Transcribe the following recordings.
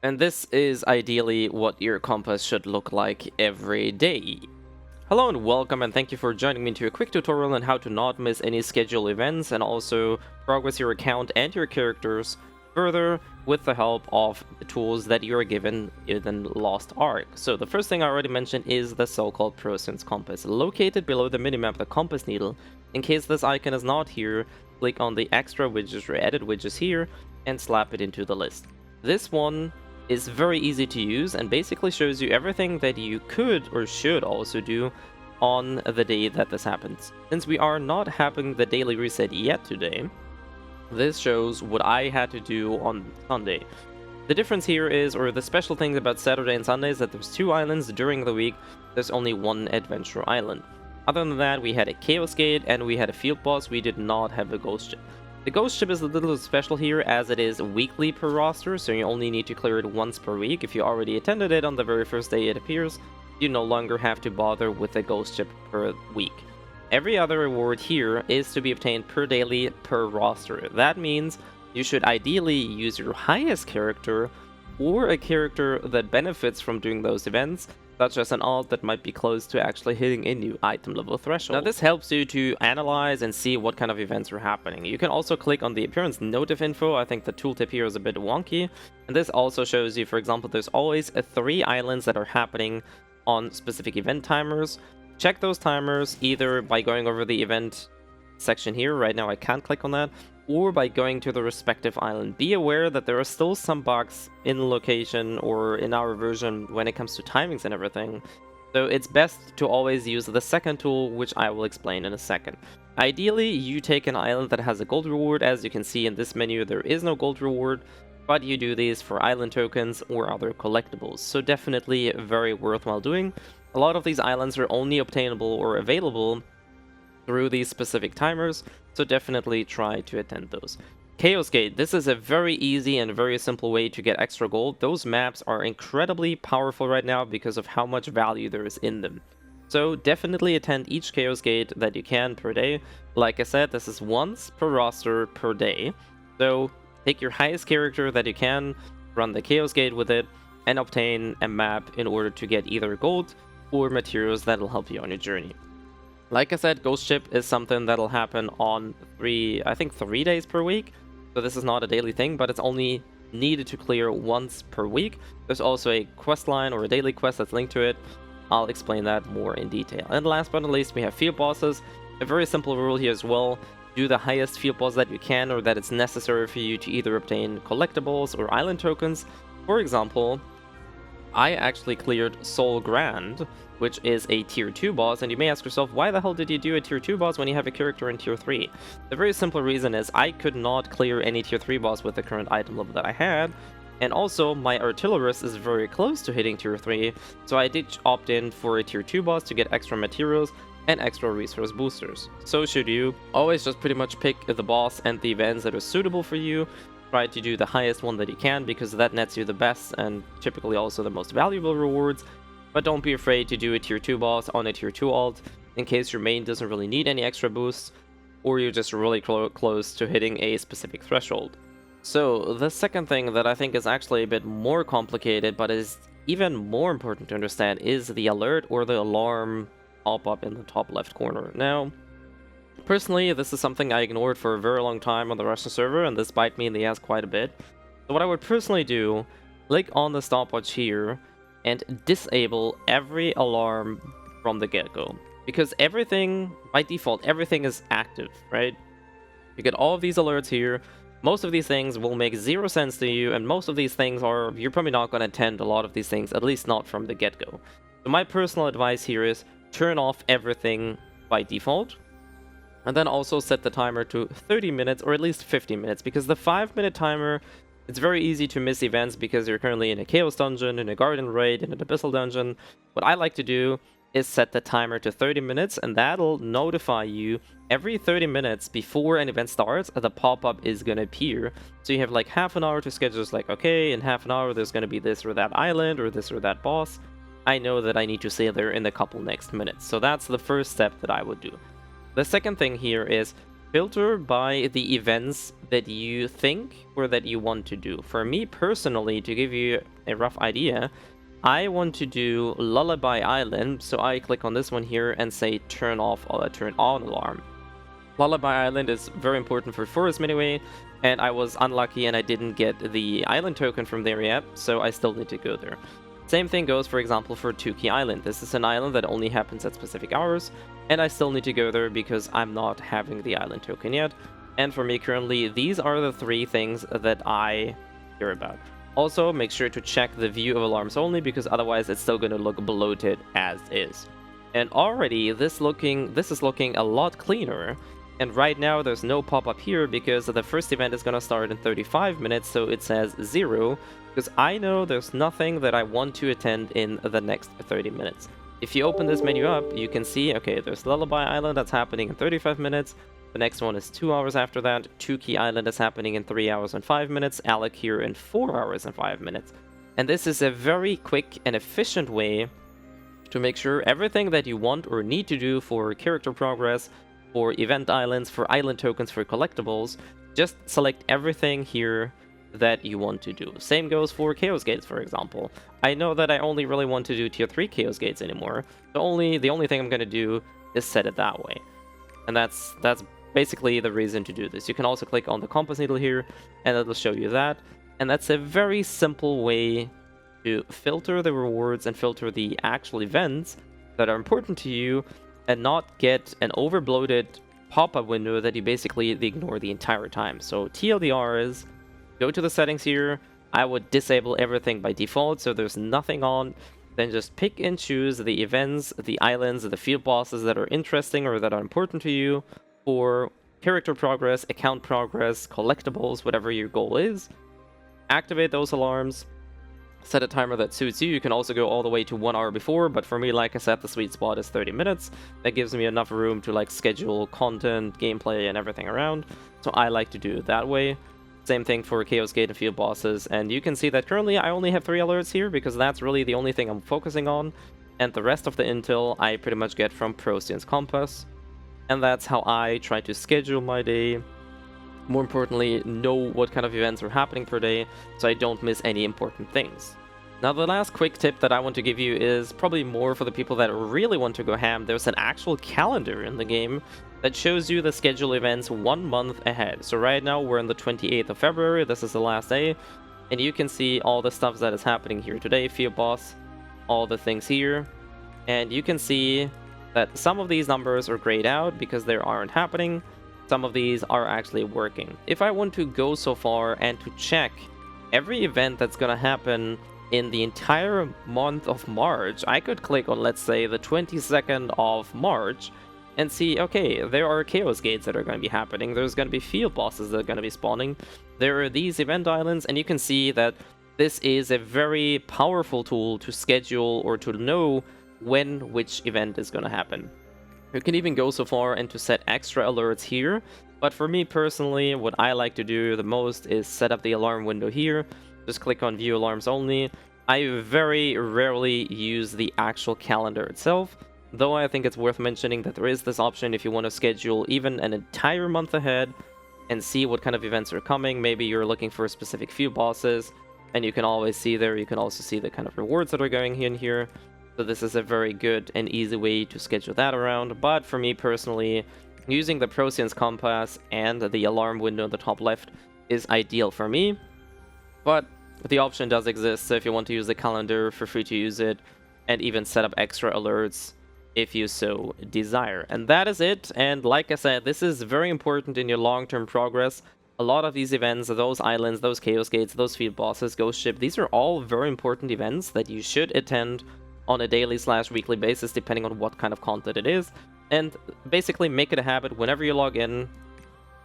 And this is ideally what your compass should look like every day. Hello and welcome, and thank you for joining me into a quick tutorial on how to not miss any scheduled events and also progress your account and your characters further with the help of the tools that you are given in Lost Ark. So the first thing I already mentioned is the so-called Procyons Compass. Located below the minimap, the compass needle. In case this icon is not here, click on the extra widgets or edit widgets here and slap it into the list. This one is very easy to use and basically shows you everything that you could or should also do on the day that this happens. Since we are not having the daily reset yet today, this shows what I had to do on Sunday. The difference here is, or the special thing about Saturday and Sunday, is that there's 2 islands during the week. There's only 1 adventure island. Other than that, we had a Chaos Gate and we had a field boss. We did not have a ghost ship. The ghost ship is a little special here as it is weekly per roster, so you only need to clear it once per week. If you already attended it on the very first day it appears, you no longer have to bother with the ghost ship per week. Every other reward here is to be obtained per daily per roster. That means you should ideally use your highest character or a character that benefits from doing those events, such as an alt that might be close to actually hitting a new item level threshold. Now this helps you to analyze and see what kind of events are happening. You can also click on the appearance notif info. I think the tooltip here is a bit wonky. And this also shows you, for example, there's always 3 islands that are happening on specific event timers. Check those timers either by going over the event section here. Right now I can't click on that. Or by going to the respective island. Be aware that there are still some bugs in the location or in our version when it comes to timings and everything. So it's best to always use the second tool, which I will explain in a second. Ideally, you take an island that has a gold reward. As you can see in this menu, there is no gold reward, but you do these for island tokens or other collectibles. So definitely very worthwhile doing. A lot of these islands are only obtainable or available through these specific timers, so definitely try to attend those. Chaos Gate, this is a very easy and very simple way to get extra gold. Those maps are incredibly powerful right now because of how much value there is in them. So definitely attend each Chaos Gate that you can per day. Like I said, this is once per roster per day. So take your highest character that you can, run the Chaos Gate with it, and obtain a map in order to get either gold or materials that will help you on your journey. Like I said, Ghost Ship is something that'll happen on 3 days per week. So this is not a daily thing, but it's only needed to clear once per week. There's also a quest line or a daily quest that's linked to it. I'll explain that more in detail. And last but not least, we have field bosses. A very simple rule here as well. Do the highest field boss that you can, or that it's necessary for you to either obtain collectibles or island tokens. For example, I actually cleared Soul Grand, which is a tier 2 boss, and you may ask yourself, why the hell did you do a tier 2 boss when you have a character in tier 3? The very simple reason is I could not clear any tier 3 boss with the current item level that I had, and also my artillerist is very close to hitting tier 3, so I did opt in for a tier 2 boss to get extra materials and extra resource boosters. So should you. Always just pretty much pick the boss and the events that are suitable for you. Try to do the highest one that you can, because that nets you the best and typically also the most valuable rewards. But don't be afraid to do a tier 2 boss on a tier 2 alt, in case your main doesn't really need any extra boosts, or you're just really close to hitting a specific threshold. So the second thing that I think is actually a bit more complicated, but is even more important to understand, is the alert or the alarm pop-up in the top left corner. Now, personally, this is something I ignored for a very long time on the Russian server, and this bite me in the ass quite a bit. So what I would personally do, click on the stopwatch here, and disable every alarm from the get-go. Because everything, by default, everything is active, right? You get all of these alerts here. Most of these things will make 0 sense to you, and most of these things are, you're probably not going to attend a lot of these things, at least not from the get-go. So my personal advice here is turn off everything by default. And then also set the timer to 30 minutes or at least 15 minutes, because the 5-minute timer, it's very easy to miss events because you're currently in a Chaos dungeon, in a Guardian raid, in an Abyssal dungeon. What I like to do is set the timer to 30 minutes, and that'll notify you every 30 minutes before an event starts. The pop-up is going to appear. So you have like half an hour to schedule. It's like, okay, in half an hour there's going to be this or that island or this or that boss. I know that I need to stay there in the couple next minutes. So that's the first step that I would do. The second thing here is filter by the events that you think or that you want to do. For me personally, to give you a rough idea, I want to do Lullaby Island, so I click on this one here and say turn off or turn on alarm. Lullaby Island is very important for Forest anyway, and I was unlucky and I didn't get the island token from there yet, so I still need to go there. Same thing goes, for example, for Tukey Island. This is an island that only happens at specific hours, and I still need to go there because I'm not having the island token yet. And for me currently, these are the 3 things that I care about. Also, make sure to check the view of alarms only, because otherwise it's still going to look bloated as is. And already this is looking a lot cleaner. And right now there's no pop-up here because the first event is going to start in 35 minutes, so it says 0, because I know there's nothing that I want to attend in the next 30 minutes. If you open this menu up, you can see, okay, there's Lullaby Island that's happening in 35 minutes, the next one is 2 hours after that, Tukey Island is happening in 3 hours and 5 minutes, Alec here in 4 hours and 5 minutes. And this is a very quick and efficient way to make sure everything that you want or need to do for character progress, for event islands, for island tokens, for collectibles, just select everything here that you want to do. Same goes for Chaos Gates, for example. I know that I only really want to do tier 3 Chaos Gates anymore. The only thing I'm going to do is set it that way. And that's basically the reason to do this. You can also click on the compass needle here, and it'll show you that. And that's a very simple way to filter the rewards and filter the actual events that are important to you, and not get an overbloated pop-up window that you basically ignore the entire time. So TLDR is, go to the settings here, I would disable everything by default, so there's nothing on, then just pick and choose the events, the islands, the field bosses that are interesting or that are important to you for character progress, account progress, collectibles, whatever your goal is. Activate those alarms, set a timer that suits you. You can also go all the way to 1 hour before, but for me, like I said, the sweet spot is 30 minutes. That gives me enough room to like schedule content, gameplay, and everything around. So I like to do it that way. Same thing for Chaos Gate and field bosses. And you can see that currently I only have 3 alerts here because that's really the only thing I'm focusing on. And the rest of the intel I pretty much get from Procyons Compass. And that's how I try to schedule my day. More importantly, know what kind of events are happening per day, so I don't miss any important things. Now, the last quick tip that I want to give you is probably more for the people that really want to go ham. There's an actual calendar in the game that shows you the scheduled events 1 month ahead. So right now we're on the 28th of February, this is the last day, and you can see all the stuff that is happening here today, field boss, all the things here, and you can see that some of these numbers are grayed out because they aren't happening. Some of these are actually working. If I want to go so far and to check every event that's gonna happen in the entire month of March, I could click on, let's say, the 22nd of March and see, okay, there are Chaos Gates that are going to be happening, there's going to be field bosses that are going to be spawning, there are these event islands, and you can see that this is a very powerful tool to schedule or to know when which event is going to happen. You can even go so far and to set extra alerts here, but for me personally, what I like to do the most is set up the alarm window here. Just click on view alarms only. I very rarely use the actual calendar itself, though I think it's worth mentioning that there is this option if you want to schedule even an entire month ahead and see what kind of events are coming. Maybe you're looking for specific few bosses, and you can always see there, you can also see the kind of rewards that are going in here. So this is a very good and easy way to schedule that around. But for me personally, using the Procyons Compass and the alarm window in the top left is ideal for me. But the option does exist, so if you want to use the calendar, feel free to use it, and even set up extra alerts if you so desire. And that is it. And like I said, this is very important in your long-term progress. A lot of these events, those islands, those Chaos Gates, those field bosses, Ghost Ship, these are all very important events that you should attend on a daily/weekly basis, depending on what kind of content it is. And basically make it a habit whenever you log in,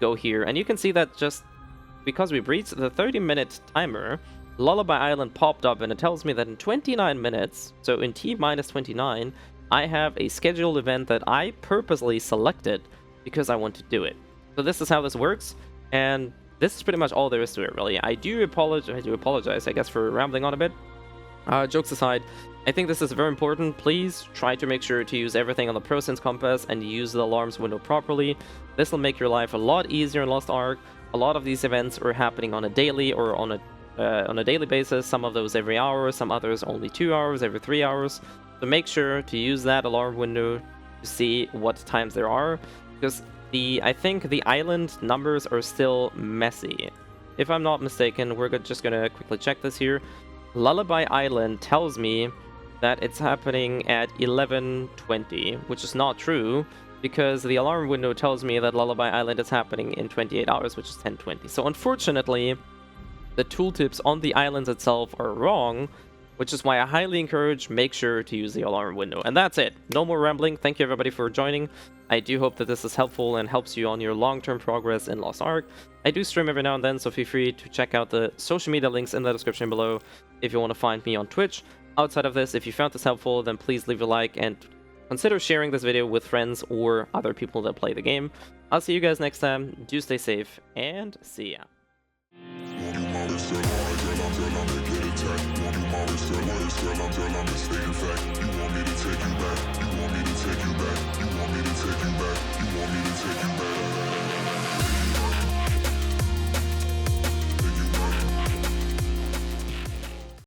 go here. And you can see that just because we've reached the 30-minute timer, Lullaby Island popped up and it tells me that in 29 minutes, so in T-29, I have a scheduled event that I purposely selected because I want to do it. So this is how this works, and this is pretty much all there is to it, really. I do apologize, I guess, for rambling on a bit. Jokes aside, I think this is very important. Please try to make sure to use everything on the Procyons Compass and use the alarms window properly. This will make your life a lot easier in Lost Ark. A lot of these events are happening on a daily or on a daily basis. Some of those every hour, some others only 2 hours, every 3 hours. So make sure to use that alarm window to see what times there are, because I think the island numbers are still messy. If I'm not mistaken, we're just gonna quickly check this here. Lullaby Island tells me that it's happening at 11:20, which is not true, because the alarm window tells me that Lullaby Island is happening in 28 hours, which is 10:20. So unfortunately, the tooltips on the islands itself are wrong, which is why I highly encourage make sure to use the alarm window. And that's it. No more rambling. Thank you everybody for joining. I do hope that this is helpful and helps you on your long-term progress in Lost Ark. I do stream every now and then, so feel free to check out the social media links in the description below if you want to find me on Twitch. Outside of this, if you found this helpful, then please leave a like and consider sharing this video with friends or other people that play the game. I'll see you guys next time. Do stay safe, and see ya. Stay in fact.